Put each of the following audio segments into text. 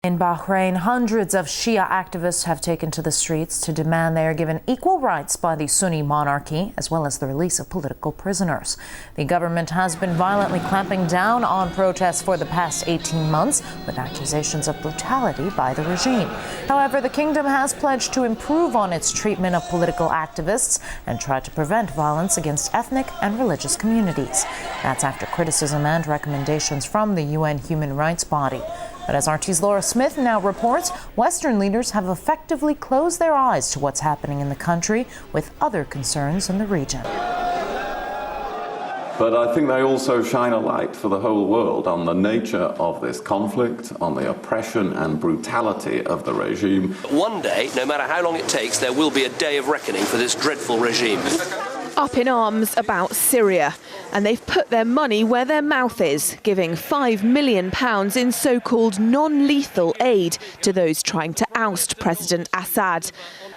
In Bahrain, hundreds of Shia activists have taken to the streets to demand they are given equal rights by the Sunni monarchy, as well as the release of political prisoners. The government has been violently clamping down on protests for the past 18 months, with accusations of brutality by the regime. However, the kingdom has pledged to improve on its treatment of political activists and try to prevent violence against ethnic and religious communities. That's after criticism and recommendations from the UN human rights body. But as RT's Laura Smith now reports, Western leaders have effectively closed their eyes to what's happening in the country, with other concerns in the region. But I think they also shine a light for the whole world on the nature of this conflict, on the oppression and brutality of the regime. One day, no matter how long it takes, there will be a day of reckoning for this dreadful regime. Up in arms about Syria, and they've put their money where their mouth is, giving £5 million in so-called non-lethal aid to those trying to oust President Assad.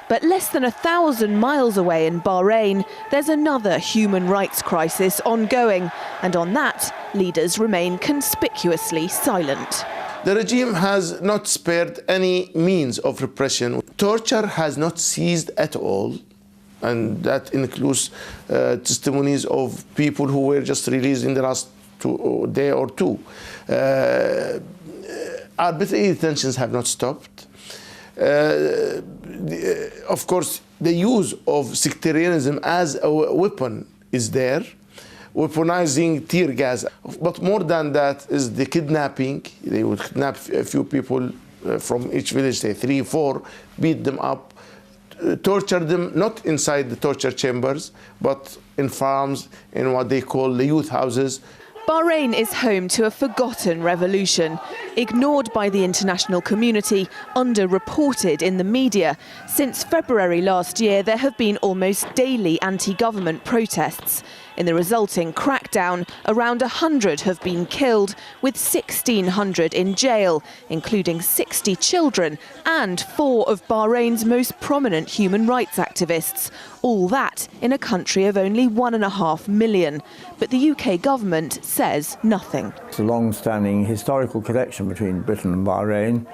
But less than 1,000 miles away in Bahrain, there's another human rights crisis ongoing, and on that, leaders remain conspicuously silent. The regime has not spared any means of repression. Torture has not ceased at all. And that includes testimonies of people who were just released in the last day or two. Arbitrary detentions have not stopped. Of course, the use of sectarianism as a weapon is there, weaponizing tear gas. But more than that is the kidnapping. They would kidnap a few people from each village, say 3, 4, beat them up, torture them, not inside the torture chambers, but in farms, in what they call the youth houses. Bahrain is home to a forgotten revolution, ignored by the international community, underreported in the media. Since February last year, there have been almost daily anti-government protests. In the resulting crackdown, around 100 have been killed, with 1,600 in jail, including 60 children and 4 of Bahrain's most prominent human rights activists. All that in a country of only 1.5 million. But the UK government says nothing. It's a long-standing historical connection between Britain and Bahrain,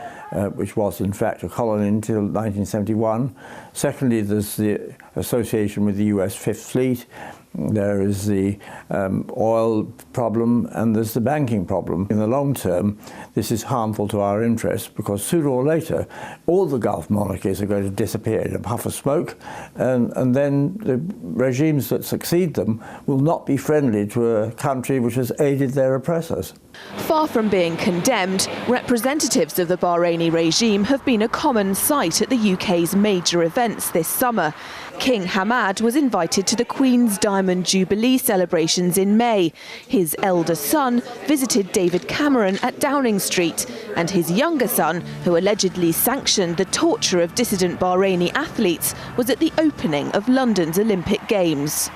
which was in fact a colony until 1971. Secondly, there's the association with the US Fifth Fleet. There is the oil problem and there's the banking problem. In the long term, this is harmful to our interests because sooner or later, all the Gulf monarchies are going to disappear in a puff of smoke, and then the regimes that succeed them will not be friendly to a country which has aided their oppressors. Far from being condemned, representatives of the Bahraini regime have been a common sight at the UK's major events this summer. King Hamad was invited to the Queen's Diamond Jubilee celebrations in May. His elder son visited David Cameron at Downing Street, and his younger son, who allegedly sanctioned the torture of dissident Bahraini athletes, was at the opening of London's Olympic Games.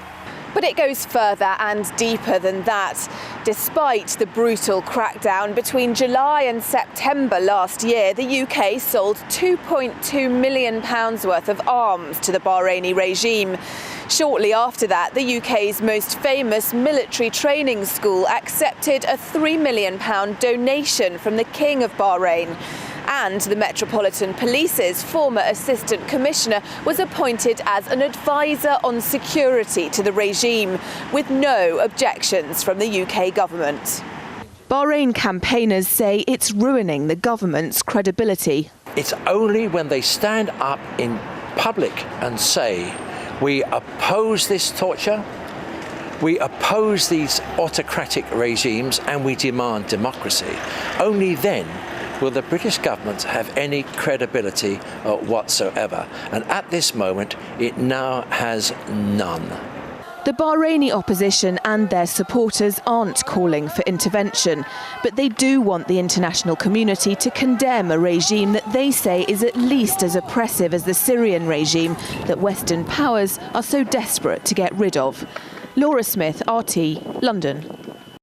But it goes further and deeper than that. Despite the brutal crackdown, between July and September last year, the UK sold £2.2 million worth of arms to the Bahraini regime. Shortly after that, the UK's most famous military training school accepted a £3 million donation from the King of Bahrain. And the Metropolitan Police's former Assistant Commissioner was appointed as an advisor on security to the regime, with no objections from the UK government. Bahrain campaigners say it's ruining the government's credibility. It's only when they stand up in public and say, we oppose this torture, we oppose these autocratic regimes, and we demand democracy, only then will the British government have any credibility whatsoever. And at this moment, it now has none. The Bahraini opposition and their supporters aren't calling for intervention, but they do want the international community to condemn a regime that they say is at least as oppressive as the Syrian regime that Western powers are so desperate to get rid of. Laura Smith, RT, London.